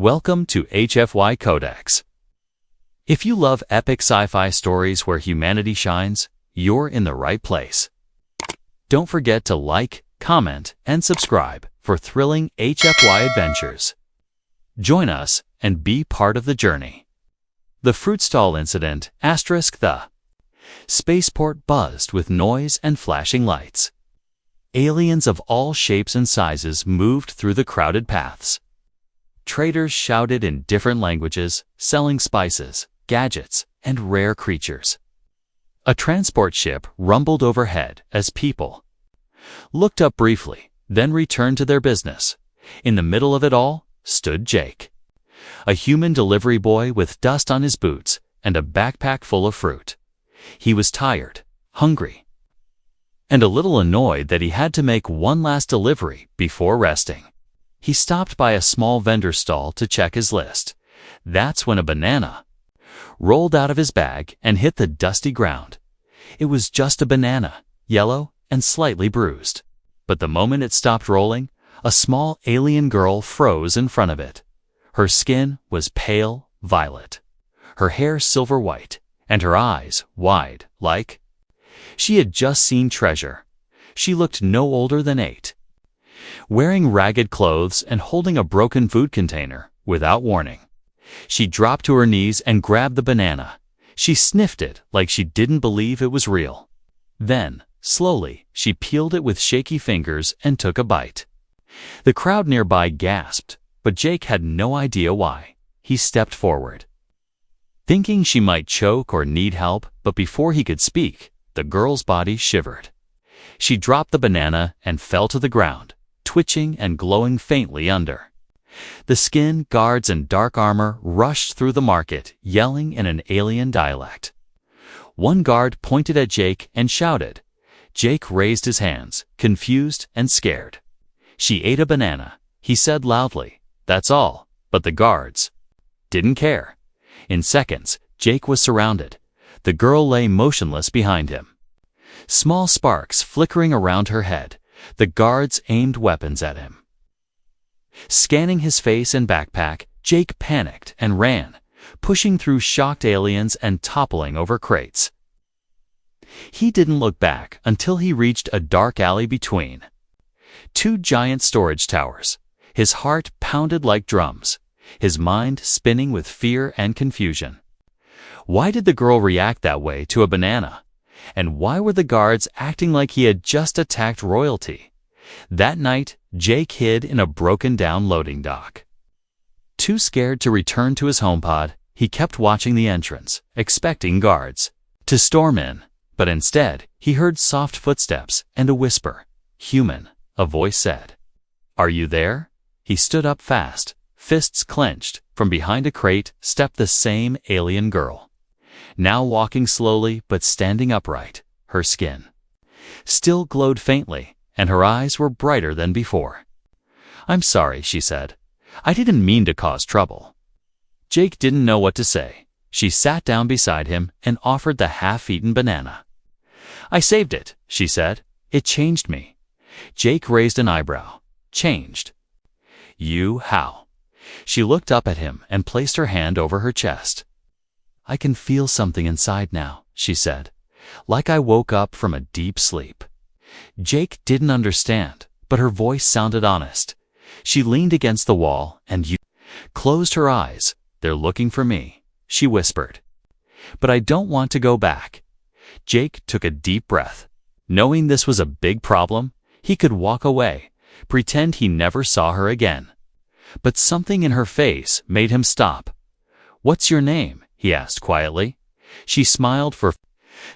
Welcome to HFY Codex. If you love epic sci-fi stories where humanity shines, you're in the right place. Don't forget to like, comment, and subscribe for thrilling HFY adventures. Join us and be part of the journey. The fruit stall incident **. The spaceport buzzed with noise and flashing lights. Aliens of all shapes and sizes moved through the crowded paths. Traders shouted in different languages, selling spices, gadgets, and rare creatures. A transport ship rumbled overhead as people looked up briefly, then returned to their business. In the middle of it all stood Jake, a human delivery boy with dust on his boots and a backpack full of fruit. He was tired, hungry, and a little annoyed that he had to make one last delivery before resting. He stopped by a small vendor stall to check his list. That's when a banana rolled out of his bag and hit the dusty ground. It was just a banana, yellow and slightly bruised. But the moment it stopped rolling, a small alien girl froze in front of it. Her skin was pale violet, her hair silver white, and her eyes wide, like she had just seen treasure. She looked no older than 8. Wearing ragged clothes and holding a broken food container, without warning, she dropped to her knees and grabbed the banana. She sniffed it like she didn't believe it was real. Then, slowly, she peeled it with shaky fingers and took a bite. The crowd nearby gasped, but Jake had no idea why. He stepped forward, thinking she might choke or need help, but before he could speak, the girl's body shivered. She dropped the banana and fell to the ground, twitching and glowing faintly under. The skin guards and dark armor rushed through the market, yelling in an alien dialect. One guard pointed at Jake and shouted. Jake raised his hands, confused and scared. She ate a banana, he said loudly. That's all. But the guards didn't care. In seconds, Jake was surrounded. The girl lay motionless behind him, small sparks flickering around her head. The guards aimed weapons at him. Scanning his face and backpack, Jake panicked and ran, pushing through shocked aliens and toppling over crates. He didn't look back until he reached a dark alley between 2 giant storage towers. His heart pounded like drums, his mind spinning with fear and confusion. Why did the girl react that way to a banana? And why were the guards acting like he had just attacked royalty? That night, Jake hid in a broken-down loading dock. Too scared to return to his HomePod, he kept watching the entrance, expecting guards to storm in. But instead, he heard soft footsteps and a whisper. Human, a voice said. Are you there? He stood up fast, fists clenched. From behind a crate stepped the same alien girl, now walking slowly but standing upright. Her skin still glowed faintly, and her eyes were brighter than before. I'm sorry, she said. I didn't mean to cause trouble. Jake didn't know what to say. She sat down beside him and offered the half-eaten banana. I saved it, she said. It changed me. Jake raised an eyebrow. Changed? You, how? She looked up at him and placed her hand over her chest. I can feel something inside now, she said, like I woke up from a deep sleep. Jake didn't understand, but her voice sounded honest. She leaned against the wall and closed her eyes. They're looking for me, she whispered. But I don't want to go back. Jake took a deep breath. Knowing this was a big problem, he could walk away, pretend he never saw her again. But something in her face made him stop. What's your name? He asked quietly. She smiled for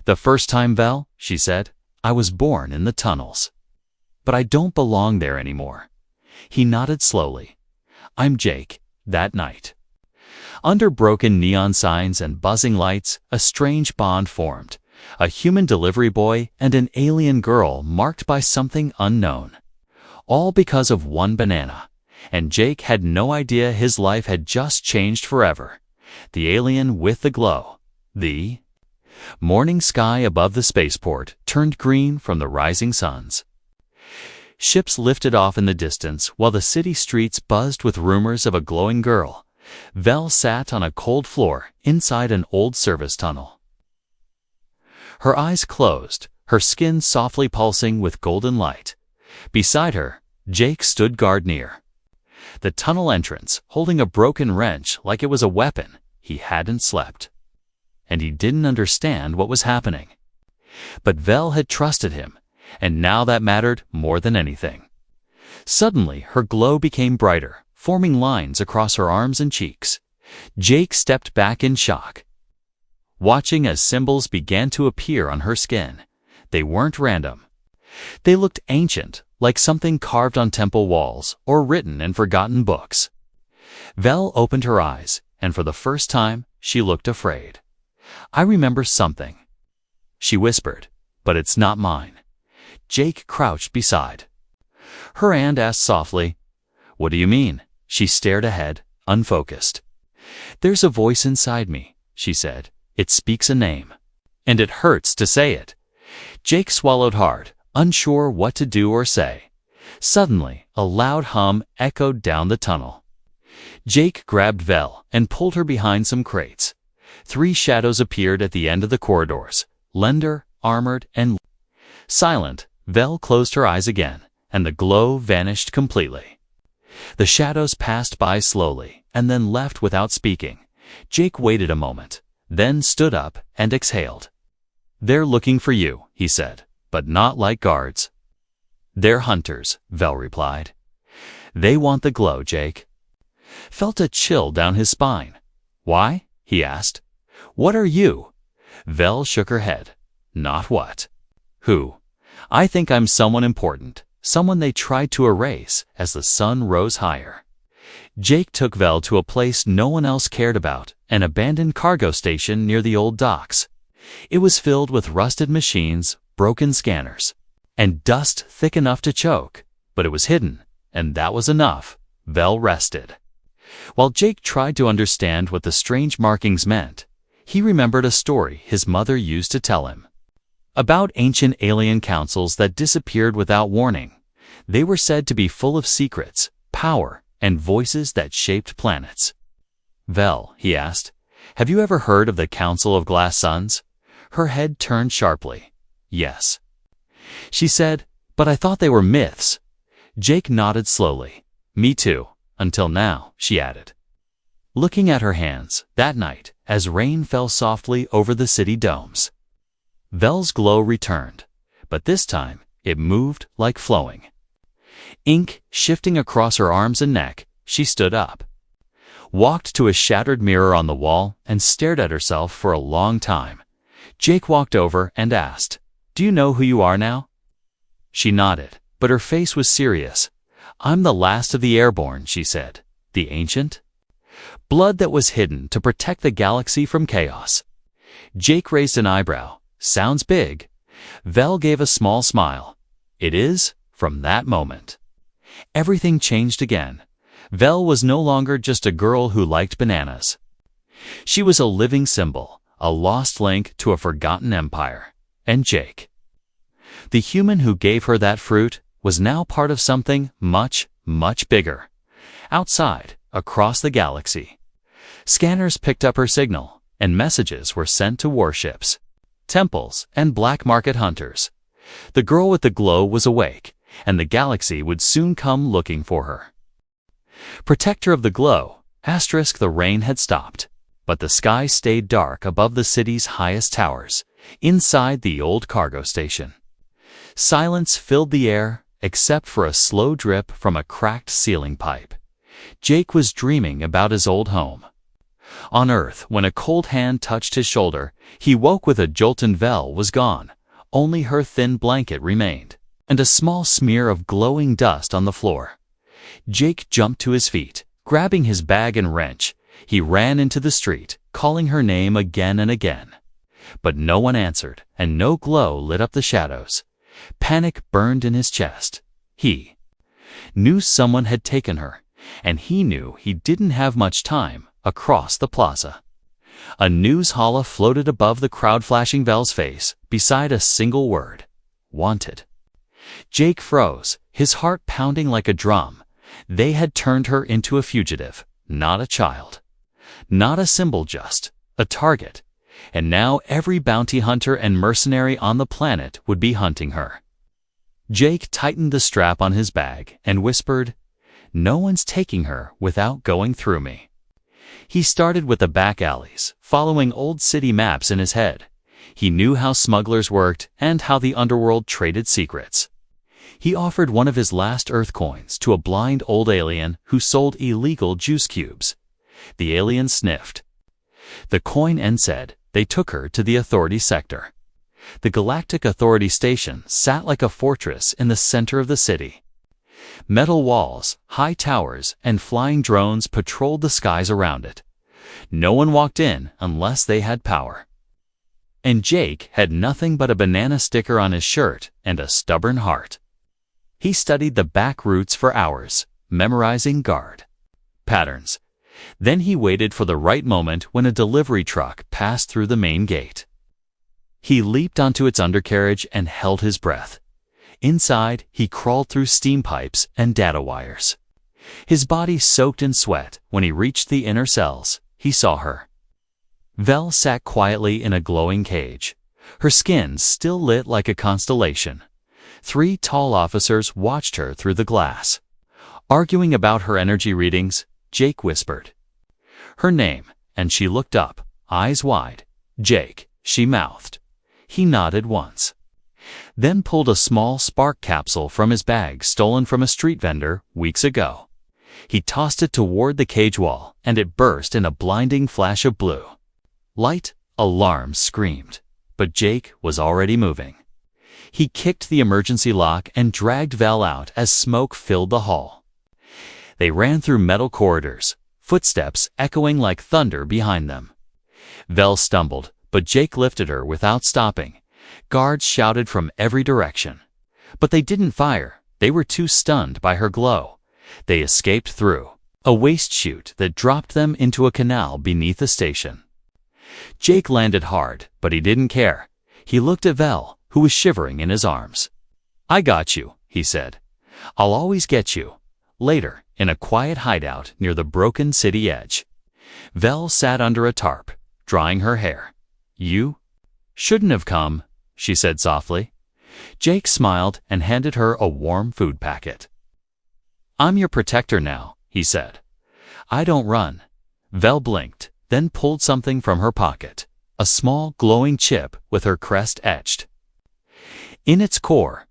the first time. Vel, she said. I was born in the tunnels, but I don't belong there anymore. He nodded slowly. I'm Jake. That night, under broken neon signs and buzzing lights, a strange bond formed. A human delivery boy and an alien girl marked by something unknown. All because of one banana. And Jake had no idea his life had just changed forever. The alien with the glow. The morning sky above the spaceport turned green from the rising suns. Ships lifted off in the distance while the city streets buzzed with rumors of a glowing girl. Vel sat on a cold floor inside an old service tunnel. Her eyes closed, her skin softly pulsing with golden light. Beside her, Jake stood guard near. The tunnel entrance, holding a broken wrench like it was a weapon. He hadn't slept. And he didn't understand what was happening. But Vel had trusted him, and now that mattered more than anything. Suddenly, her glow became brighter, forming lines across her arms and cheeks. Jake stepped back in shock, watching as symbols began to appear on her skin. They weren't random. They looked ancient, like something carved on temple walls or written in forgotten books. Vel opened her eyes, and for the first time, she looked afraid. "I remember something," she whispered, "but it's not mine." Jake crouched beside her and asked softly, "What do you mean?" She stared ahead, unfocused. "There's a voice inside me," she said. "It speaks a name. And it hurts to say it." Jake swallowed hard, unsure what to do or say. Suddenly, a loud hum echoed down the tunnel. Jake grabbed Vel and pulled her behind some crates. 3 shadows appeared at the end of the corridors, slender, armored, and silent. Vel closed her eyes again, and the glow vanished completely. The shadows passed by slowly, and then left without speaking. Jake waited a moment, then stood up and exhaled. "They're looking for you," he said, "but not like guards." "They're hunters," Vel replied. "They want the glow," Jake felt a chill down his spine. "Why?" he asked. "What are you?" Vel shook her head. "Not what. Who? I think I'm someone important, someone they tried to erase as the sun rose higher." Jake took Vel to a place no one else cared about, an abandoned cargo station near the old docks. It was filled with rusted machines, broken scanners, and dust thick enough to choke, but it was hidden, and that was enough. Vel rested. While Jake tried to understand what the strange markings meant, he remembered a story his mother used to tell him about ancient alien councils that disappeared without warning. They were said to be full of secrets, power, and voices that shaped planets. "Vel," he asked, "have you ever heard of the Council of Glass Suns?" Her head turned sharply. "Yes," she said, "but I thought they were myths." Jake nodded slowly. "Me too, until now," she added, looking at her hands. That night, as rain fell softly over the city domes, Vel's glow returned, but this time it moved like flowing ink shifting across her arms and neck. She stood up, walked to a shattered mirror on the wall, and stared at herself for a long time. Jake walked over and asked, "Do you know who you are now?" She nodded, but her face was serious. "I'm the last of the airborne," she said. "The ancient blood that was hidden to protect the galaxy from chaos." Jake raised an eyebrow. "Sounds big." Vel gave a small smile. "It is." From that moment, everything changed again. Vel was no longer just a girl who liked bananas. She was a living symbol, a lost link to a forgotten empire. And Jake, the human who gave her that fruit, was now part of something much, much bigger. Outside, across the galaxy, scanners picked up her signal, and messages were sent to warships, temples, and black market hunters. The girl with the glow was awake, and the galaxy would soon come looking for her. Protector of the glow, the rain had stopped, but the sky stayed dark above the city's highest towers, inside the old cargo station. Silence filled the air, except for a slow drip from a cracked ceiling pipe. Jake was dreaming about his old home on Earth when a cold hand touched his shoulder. He woke with a jolt, and Vel was gone. Only her thin blanket remained, and a small smear of glowing dust on the floor. Jake jumped to his feet. Grabbing his bag and wrench, he ran into the street, calling her name again and again. But no one answered, and no glow lit up the shadows. Panic burned in his chest. He knew someone had taken her, and he knew he didn't have much time. Across the plaza, a news holo floated above the crowd, flashing Vel's face beside a single word: "Wanted." Jake froze, his heart pounding like a drum. They had turned her into a fugitive, not a child. Not a symbol, just a target. And now every bounty hunter and mercenary on the planet would be hunting her. Jake tightened the strap on his bag and whispered, "No one's taking her without going through me." He started with the back alleys, following old city maps in his head. He knew how smugglers worked and how the underworld traded secrets. He offered one of his last Earth coins to a blind old alien who sold illegal juice cubes. The alien sniffed the coin and said they took her to the authority sector. The Galactic Authority Station sat like a fortress in the center of the city. Metal walls, high towers, and flying drones patrolled the skies around it. No one walked in unless they had power. And Jake had nothing but a banana sticker on his shirt and a stubborn heart. He studied the back routes for hours, memorizing guard patterns. Then he waited for the right moment when a delivery truck passed through the main gate. He leaped onto its undercarriage and held his breath. Inside, he crawled through steam pipes and data wires. His body soaked in sweat. When he reached the inner cells, he saw her. Vel sat quietly in a glowing cage, her skin still lit like a constellation. 3 tall officers watched her through the glass. Arguing about her energy readings, Jake whispered her name, and she looked up, eyes wide. "Jake," she mouthed. He nodded once, then pulled a small spark capsule from his bag stolen from a street vendor weeks ago. He tossed it toward the cage wall, and it burst in a blinding flash of blue light. Alarms screamed, but Jake was already moving. He kicked the emergency lock and dragged Vel out as smoke filled the hall. They ran through metal corridors, footsteps echoing like thunder behind them. Vel stumbled, but Jake lifted her without stopping. Guards shouted from every direction. But they didn't fire. They were too stunned by her glow. They escaped through a waste chute that dropped them into a canal beneath the station. Jake landed hard, but he didn't care. He looked at Vel, who was shivering in his arms. "I got you," he said. "I'll always get you." Later, in a quiet hideout near the broken city edge, Vel sat under a tarp, drying her hair. "You shouldn't have come," she said softly. Jake smiled and handed her a warm food packet. "I'm your protector now," he said. "I don't run." Vel blinked, then pulled something from her pocket, a small glowing chip with her crest etched in its core.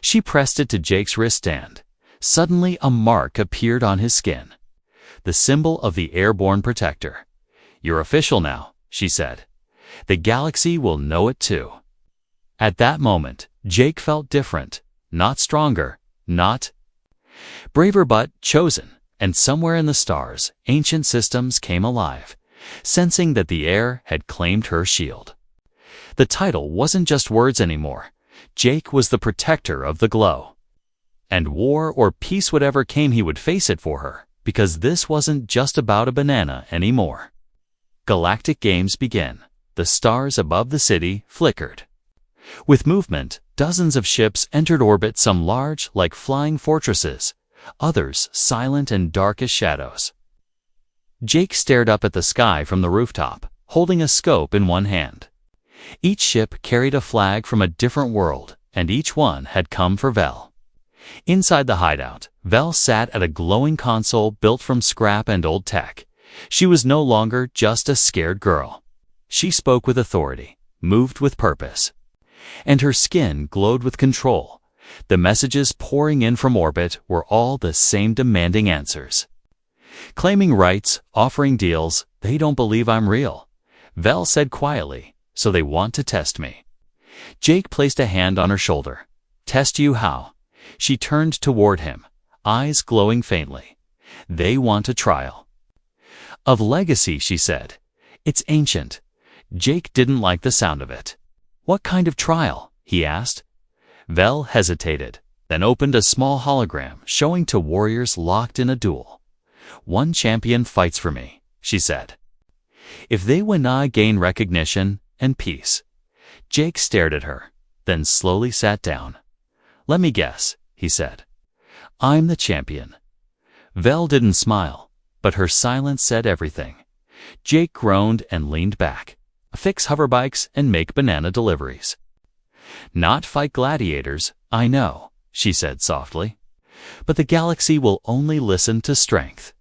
She pressed it to Jake's wristband. Suddenly a mark appeared on his skin, the symbol of the airborne protector. "You're official now," she said. "The galaxy will know it too." At that moment, Jake felt different, not stronger, not braver, but chosen. And somewhere in the stars, ancient systems came alive, sensing that the heir had claimed her shield. The title wasn't just words anymore. Jake was the protector of the glow. And war or peace, whatever came, he would face it for her, because this wasn't just about a banana anymore. Galactic games began. The stars above the city flickered. With movement, dozens of ships entered orbit, some large, like flying fortresses, others silent and dark as shadows. Jake stared up at the sky from the rooftop, holding a scope in one hand. Each ship carried a flag from a different world, and each one had come for Vel. Inside the hideout, Vel sat at a glowing console built from scrap and old tech. She was no longer just a scared girl. She spoke with authority, moved with purpose. And her skin glowed with control. The messages pouring in from orbit were all the same, demanding answers. Claiming rights, offering deals. "They don't believe I'm real," Vel said quietly, "so they want to test me." Jake placed a hand on her shoulder. "Test you how?" She turned toward him, eyes glowing faintly. "They want a trial of legacy," she said. "It's ancient." Jake didn't like the sound of it. "What kind of trial?" he asked. Vel hesitated, then opened a small hologram showing 2 warriors locked in a duel. "One champion fights for me," she said. "If they win, I gain recognition and peace." Jake stared at her, then slowly sat down. Let me guess, he said. I'm the champion. Vel didn't smile, but her silence said everything. Jake groaned and leaned back. Fix hoverbikes and make banana deliveries. Not fight gladiators, I know, she said softly. But the galaxy will only listen to strength.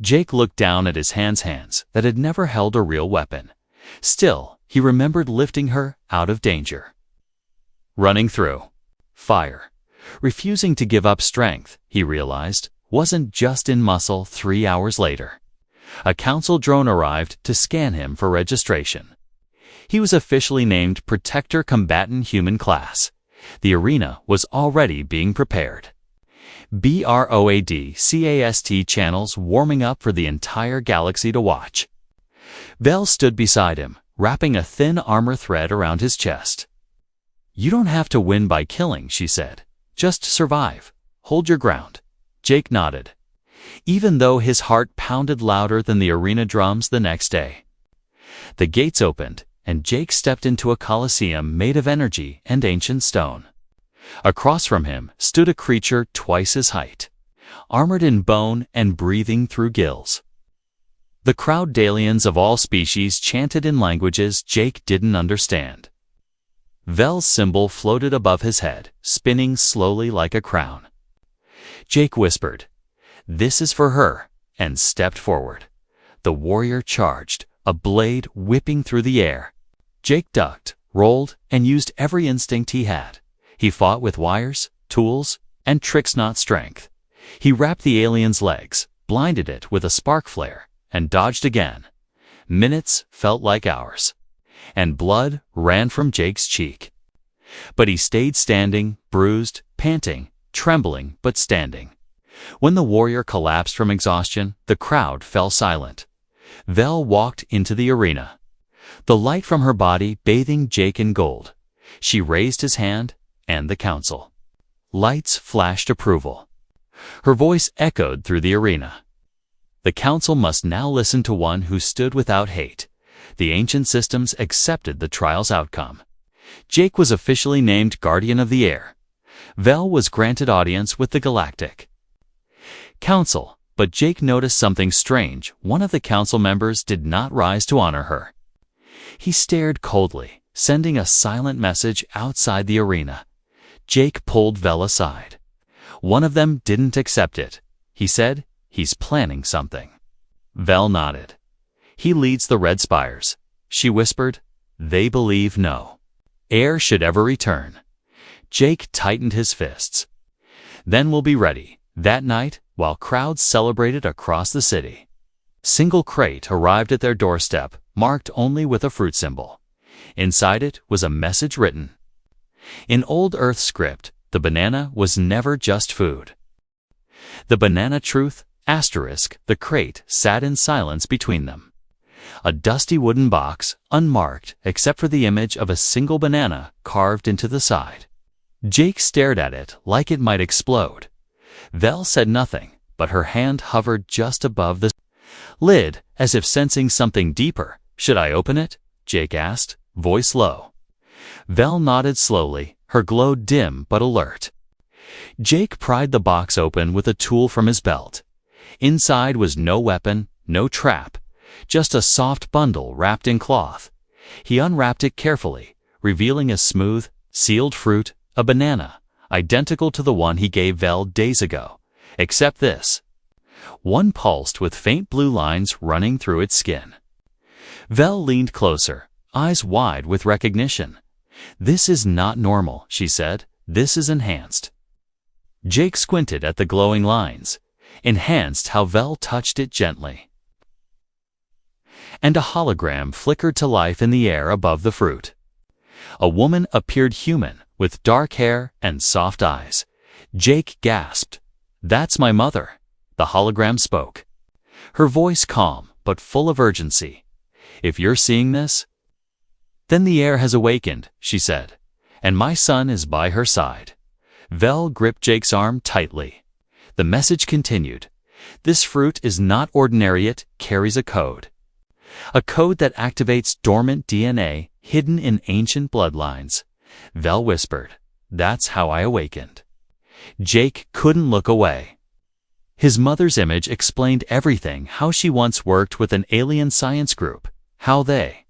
Jake looked down at his hands that had never held a real weapon. Still, he remembered lifting her out of danger. Running through fire, refusing to give up strength, he realized, wasn't just in muscle 3 hours later. A council drone arrived to scan him for registration. He was officially named Protector Combatant Human Class. The arena was already being prepared. BROADCAST channels warming up for the entire galaxy to watch. Vel stood beside him, wrapping a thin armor thread around his chest. You don't have to win by killing, she said. Just survive. Hold your ground. Jake nodded, even though his heart pounded louder than the arena drums the next day. The gates opened, and Jake stepped into a coliseum made of energy and ancient stone. Across from him stood a creature twice his height, armored in bone and breathing through gills. The crowd Dalians of all species chanted in languages Jake didn't understand. Vel's symbol floated above his head, spinning slowly like a crown. Jake whispered, "This is for her," and stepped forward. The warrior charged, a blade whipping through the air. Jake ducked, rolled, and used every instinct he had. He fought with wires, tools, and tricks, not strength. He wrapped the alien's legs, blinded it with a spark flare, and dodged again. Minutes felt like hours, and blood ran from Jake's cheek. But he stayed standing, bruised, panting, trembling but standing. When the warrior collapsed from exhaustion, the crowd fell silent. Vel walked into the arena, the light from her body bathing Jake in gold. She raised his hand, and the council. Lights flashed approval. Her voice echoed through the arena. The council must now listen to one who stood without hate. The ancient systems accepted the trial's outcome. Jake was officially named Guardian of the Air. Vel was granted audience with the galactic council, but Jake noticed something strange. One of the council members did not rise to honor her. He stared coldly, sending a silent message outside the arena. Jake pulled Vel aside. One of them didn't accept it. He said, "He's planning something." Vel nodded. "He leads the Red Spires." She whispered, "They believe no heir should ever return." Jake tightened his fists. "Then we'll be ready." That night, while crowds celebrated across the city, single crate arrived at their doorstep, marked only with a fruit symbol. Inside it was a message written in Old Earth script. The banana was never just food. The banana truth, asterisk, the crate sat in silence between them. A dusty wooden box, unmarked except for the image of a single banana carved into the side. Jake stared at it like it might explode. Vel said nothing, but her hand hovered just above the lid, as if sensing something deeper. "Should I open it?" Jake asked, voice low. Vel nodded slowly, her glow dim but alert. Jake pried the box open with a tool from his belt. Inside was no weapon, no trap, just a soft bundle wrapped in cloth. He unwrapped it carefully, revealing a smooth, sealed fruit, a banana, identical to the one he gave Vel days ago, except this one pulsed with faint blue lines running through its skin. Vel leaned closer, eyes wide with recognition. "This is not normal," she said. "This is enhanced." Jake squinted at the glowing lines. Enhanced how Vel touched it gently. And a hologram flickered to life in the air above the fruit. A woman appeared human, with dark hair and soft eyes. Jake gasped. "That's my mother." The hologram spoke, her voice calm but full of urgency. "If you're seeing this, then the heir has awakened," she said, "and my son is by her side." Vel gripped Jake's arm tightly. The message continued. "This fruit is not ordinary. It carries a code. A code that activates dormant DNA hidden in ancient bloodlines." Vel whispered, That's how I awakened." Jake couldn't look away. His mother's image explained everything: how she once worked with an alien science group, how they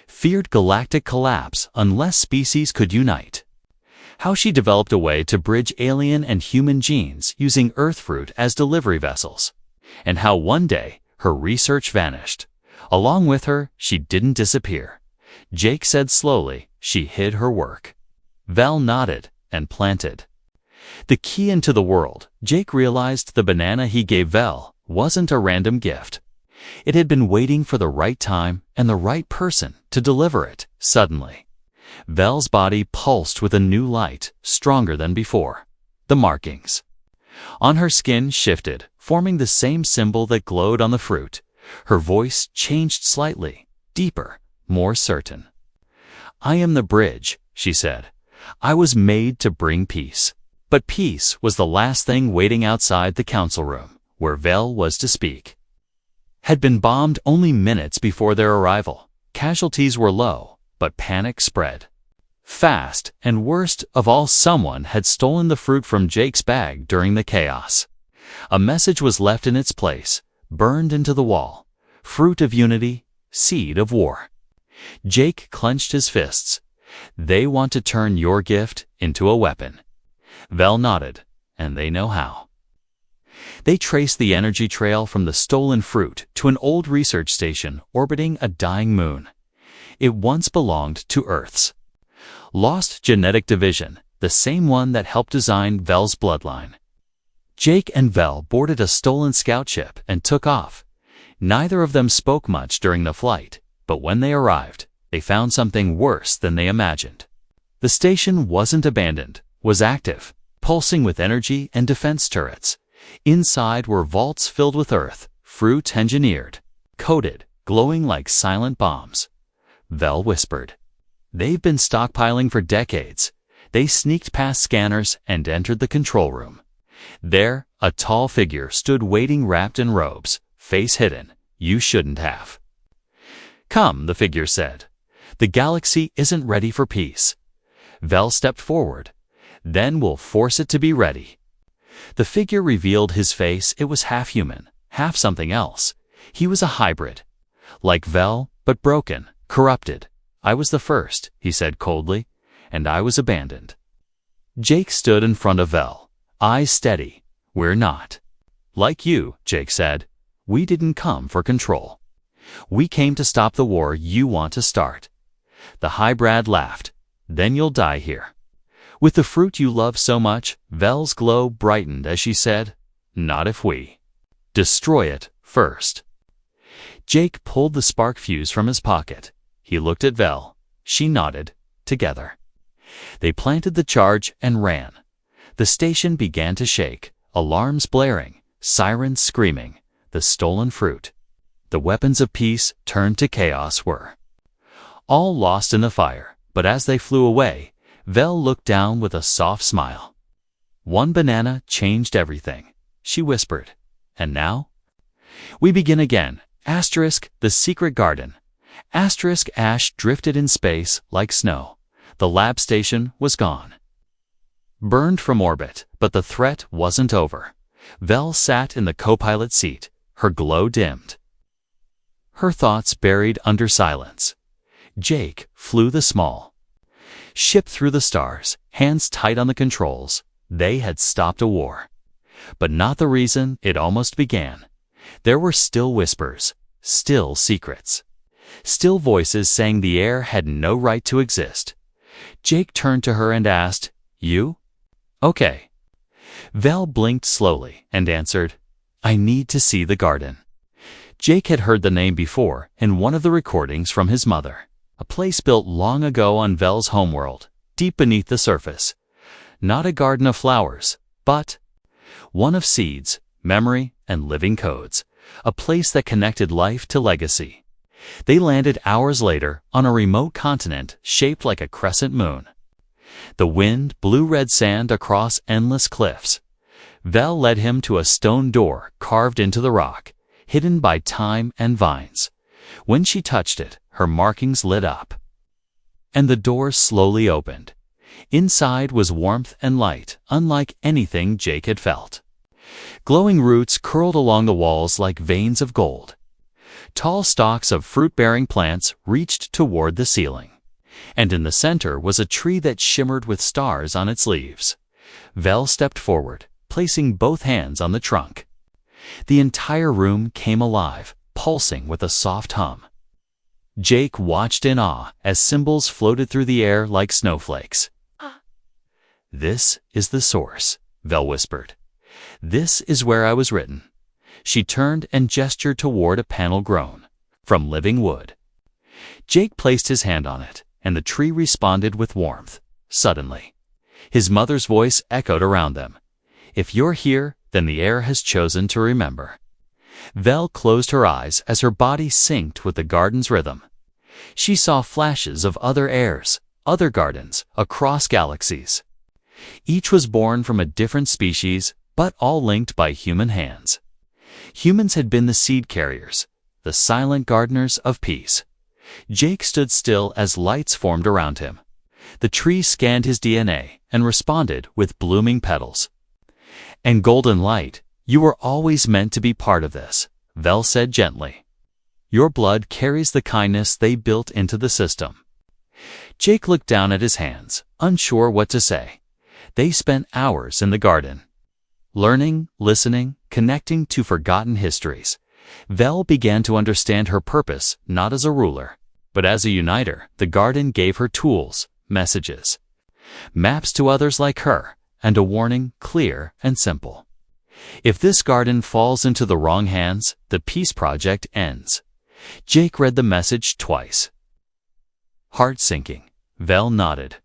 feared galactic collapse unless species could unite, how she developed a way to bridge alien and human genes using Earth fruit as delivery vessels, and how one day her research vanished. Along with her, she didn't disappear. Jake said slowly, she hid her work. Vel nodded and planted the key into the world. Jake realized the banana he gave Vel wasn't a random gift. It had been waiting for the right time and the right person to deliver it. Suddenly, Vel's body pulsed with a new light, stronger than before. The markings on her skin shifted, forming the same symbol that glowed on the fruit. Her voice changed slightly, deeper, more certain. "I am the bridge," she said. "I was made to bring peace." But peace was the last thing waiting outside the council room, where Vel was to speak. Had been bombed only minutes before their arrival. Casualties were low, but panic spread fast, and worst of all, someone had stolen the fruit from Jake's bag during the chaos. A message was left in its place, burned into the wall: "Fruit of unity, seed of war." Jake clenched his fists. "They want to turn your gift into a weapon." Vel nodded, "And they know how." They traced the energy trail from the stolen fruit to an old research station orbiting a dying moon. It once belonged to Earth's lost genetic division, the same one that helped design Vel's bloodline. Jake and Vel boarded a stolen scout ship and took off. Neither of them spoke much during the flight, but when they arrived, they found something worse than they imagined. The station wasn't abandoned, was active, pulsing with energy and defense turrets. Inside were vaults filled with Earth, fruit engineered, coated, glowing like silent bombs. Vel whispered, "They've been stockpiling for decades." They sneaked past scanners and entered the control room. There, a tall figure stood waiting, wrapped in robes, face hidden. "You shouldn't have." "Come," the figure said. "The galaxy isn't ready for peace." Vel stepped forward. "Then we'll force it to be ready." The figure revealed his face. It was half human, half something else. He was a hybrid, like Vel, but broken, corrupted. "I was the first," he said coldly, "and I was abandoned." Jake stood in front of Vel, eyes steady. "We're not like you," Jake said. "We didn't come for control. We came to stop the war you want to start." The hybrid laughed. "Then you'll die here with the fruit you love so much." Vel's glow brightened as she said, "Not if we destroy it first." Jake pulled the spark fuse from his pocket. He looked at Vel. She nodded. Together, they planted the charge and ran. The station began to shake, alarms blaring, sirens screaming. The stolen fruit, the weapons of peace turned to chaos, were all lost in the fire. But as they flew away, Vel looked down with a soft smile. "One banana changed everything," she whispered. "And now we begin again." The secret garden. Ash drifted in space like snow. The lab station was gone, burned from orbit, but the threat wasn't over. Vel sat in the co-pilot seat, her glow dimmed, her thoughts buried under silence. Jake flew the small ship through the stars, hands tight on the controls. They had stopped a war, but not the reason it almost began. There were still whispers, still secrets, still voices saying the heir had no right to exist. Jake turned to her and asked, "You? Okay." Vel blinked slowly and answered, "I need to see the garden." Jake had heard the name before in one of the recordings from his mother. A place built long ago on Vel's homeworld, deep beneath the surface. Not a garden of flowers, but one of seeds, memory, and living codes. A place that connected life to legacy. They landed hours later on a remote continent shaped like a crescent moon. The wind blew red sand across endless cliffs. Vel led him to a stone door carved into the rock, hidden by time and vines. When she touched it, her markings lit up, and the door slowly opened. Inside was warmth and light, unlike anything Jake had felt. Glowing roots curled along the walls like veins of gold. Tall stalks of fruit-bearing plants reached toward the ceiling. And in the center was a tree that shimmered with stars on its leaves. Vel stepped forward, placing both hands on the trunk. The entire room came alive, pulsing with a soft hum. Jake watched in awe as symbols floated through the air like snowflakes. "This is the source," Vel whispered. "This is where I was written." She turned and gestured toward a panel grown from living wood. Jake placed his hand on it, and the tree responded with warmth. Suddenly, his mother's voice echoed around them. "If you're here, then the heir has chosen to remember." Vel closed her eyes as her body synced with the garden's rhythm. She saw flashes of other heirs, other gardens, across galaxies. Each was born from a different species, but all linked by human hands. Humans had been the seed carriers, the silent gardeners of peace. Jake stood still as lights formed around him. The tree scanned his DNA and responded with blooming petals. "And golden light, you were always meant to be part of this," Vel said gently. "Your blood carries the kindness they built into the system." Jake looked down at his hands, unsure what to say. They spent hours in the garden, learning, listening, connecting to forgotten histories. Vel began to understand her purpose not as a ruler, but as a uniter. The garden gave her tools, messages, maps to others like her, and a warning clear and simple. If this garden falls into the wrong hands, the peace project ends. Jake read the message twice. Heart sinking, Vel nodded.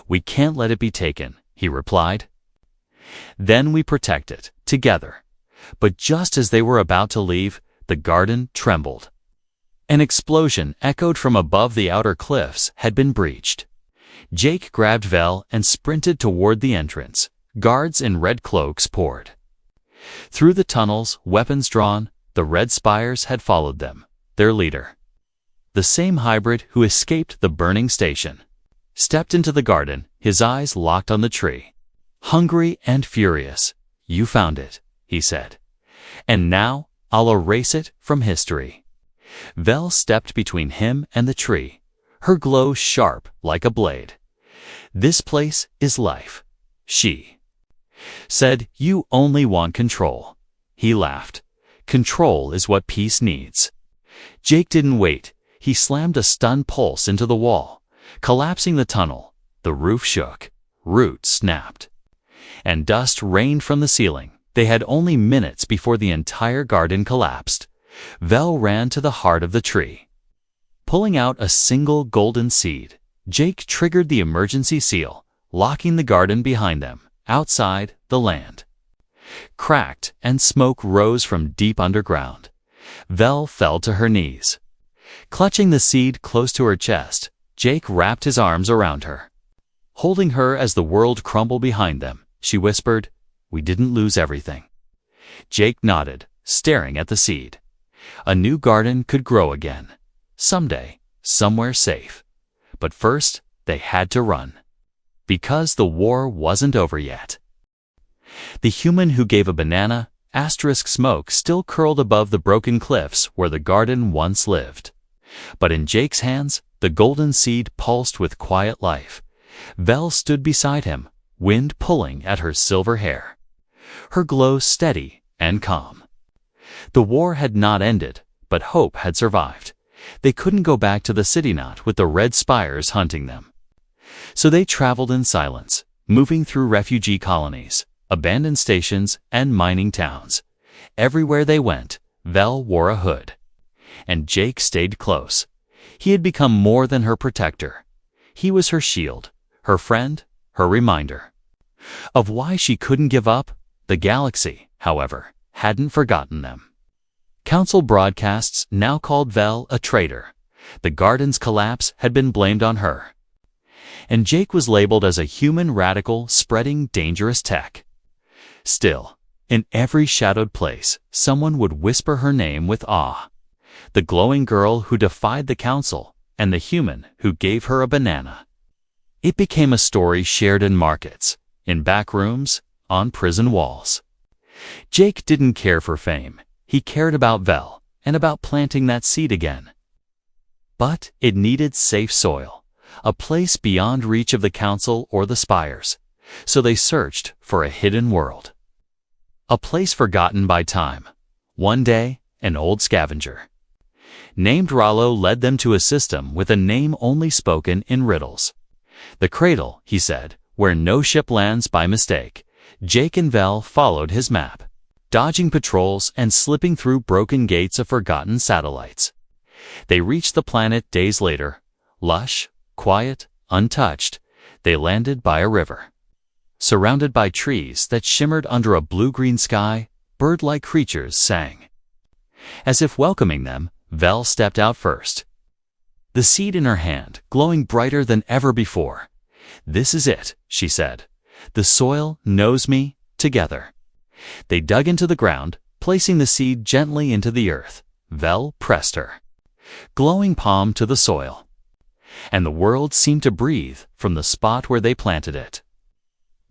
"We can't let it be taken," he replied. "Then we protect it, together." But just as they were about to leave, the garden trembled. An explosion echoed from above. The outer cliffs had been breached. Jake grabbed Vel and sprinted toward the entrance. Guards in red cloaks poured through the tunnels, weapons drawn. The red spires had followed them, their leader, the same hybrid who escaped the burning station, stepped into the garden, his eyes locked on the tree. Hungry and furious. "You found it," he said. "And now I'll erase it from history." Vel stepped between him and the tree, her glow sharp like a blade. "This place is life," she said. "You only want control." He laughed. "Control is what peace needs." Jake didn't wait. He slammed a stunned pulse into the wall, collapsing the tunnel. The roof shook, roots snapped, and dust rained from the ceiling. They had only minutes before the entire garden collapsed. Vel ran to the heart of the tree. Pulling out a single golden seed, Jake triggered the emergency seal, locking the garden behind them. Outside, the land cracked and smoke rose from deep underground. Vel fell to her knees. Clutching the seed close to her chest, Jake wrapped his arms around her. Holding her as the world crumbled behind them, she whispered, "We didn't lose everything." Jake nodded, staring at the seed. A new garden could grow again. Someday, somewhere safe. But first, they had to run. Because the war wasn't over yet. The human who gave a banana, smoke still curled above the broken cliffs where the garden once lived. But in Jake's hands, the golden seed pulsed with quiet life. Vel stood beside him, wind pulling at her silver hair, her glow steady and calm. The war had not ended, but hope had survived. They couldn't go back to the city knot with the red spires hunting them. So they traveled in silence, moving through refugee colonies, abandoned stations, and mining towns. Everywhere they went, Vel wore a hood. And Jake stayed close. He had become more than her protector. He was her shield, her friend, her reminder of why she couldn't give up. The galaxy, however, hadn't forgotten them. Council broadcasts now called Vel a traitor. The garden's collapse had been blamed on her. And Jake was labeled as a human radical spreading dangerous tech. Still, in every shadowed place, someone would whisper her name with awe. The glowing girl who defied the council, and the human who gave her a banana. It became a story shared in markets, in back rooms, on prison walls. Jake didn't care for fame. He cared about Vel and about planting that seed again. But it needed safe soil, a place beyond reach of the council or the spires. So they searched for a hidden world. A place forgotten by time. One day, an old scavenger named Rollo led them to a system with a name only spoken in riddles. The cradle, he said, where no ship lands by mistake. Jake and Vel followed his map, dodging patrols and slipping through broken gates of forgotten satellites. They reached the planet days later. Lush, quiet, untouched, they landed by a river. Surrounded by trees that shimmered under a blue-green sky, bird-like creatures sang. As if welcoming them, Vel stepped out first, the seed in her hand glowing brighter than ever before. "This is it," she said. "The soil knows me, together." They dug into the ground, placing the seed gently into the earth. Vel pressed her glowing palm to the soil, and the world seemed to breathe from the spot where they planted it.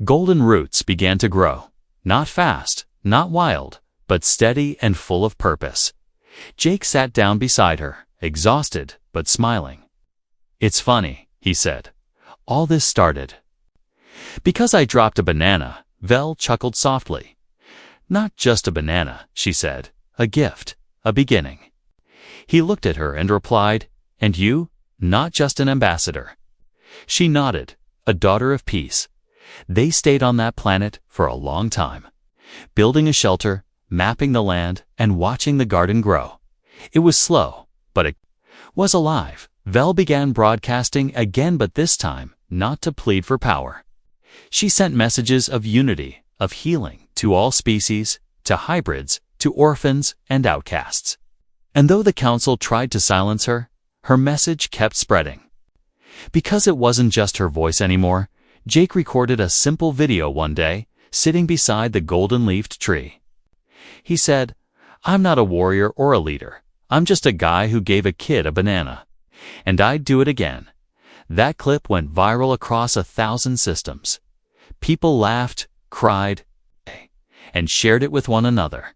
Golden roots began to grow, not fast, not wild, but steady and full of purpose. Jake sat down beside her, exhausted but smiling. "It's funny," he said. "All this started because I dropped a banana." Vel chuckled softly. "Not just a banana," she said. "A gift, a beginning." He looked at her and replied, "And you? Not just an ambassador." She nodded. "A daughter of peace." They stayed on that planet for a long time, building a shelter, mapping the land, and watching the garden grow. It was slow, but it was alive. Vel began broadcasting again, but this time not to plead for power. She sent messages of unity, of healing, to all species, to hybrids, to orphans and outcasts. And though the council tried to silence her, her message kept spreading. Because it wasn't just her voice anymore, Jake recorded a simple video one day, sitting beside the golden-leafed tree. He said, "I'm not a warrior or a leader. I'm just a guy who gave a kid a banana. And I'd do it again." That clip went viral across 1,000 systems. People laughed, cried, and shared it with one another.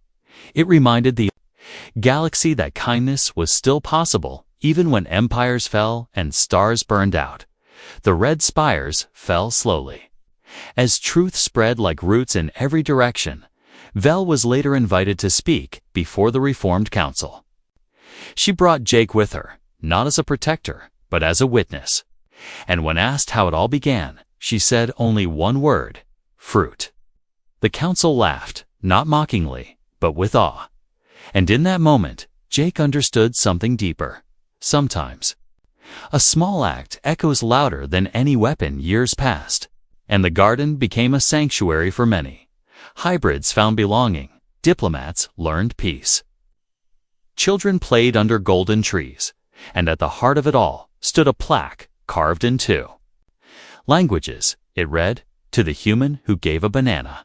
It reminded the galaxy that kindness was still possible, even when empires fell and stars burned out. The red spires fell slowly. As truth spread like roots in every direction, Vel was later invited to speak before the Reformed Council. She brought Jake with her, not as a protector, but as a witness. And when asked how it all began, she said only one word: fruit. The council laughed, not mockingly, but with awe. And in that moment, Jake understood something deeper. Sometimes a small act echoes louder than any weapon years past, and the garden became a sanctuary for many. Hybrids found belonging, diplomats learned peace. Children played under golden trees, and at the heart of it all stood a plaque carved in two languages. It read, "To the human who gave a banana."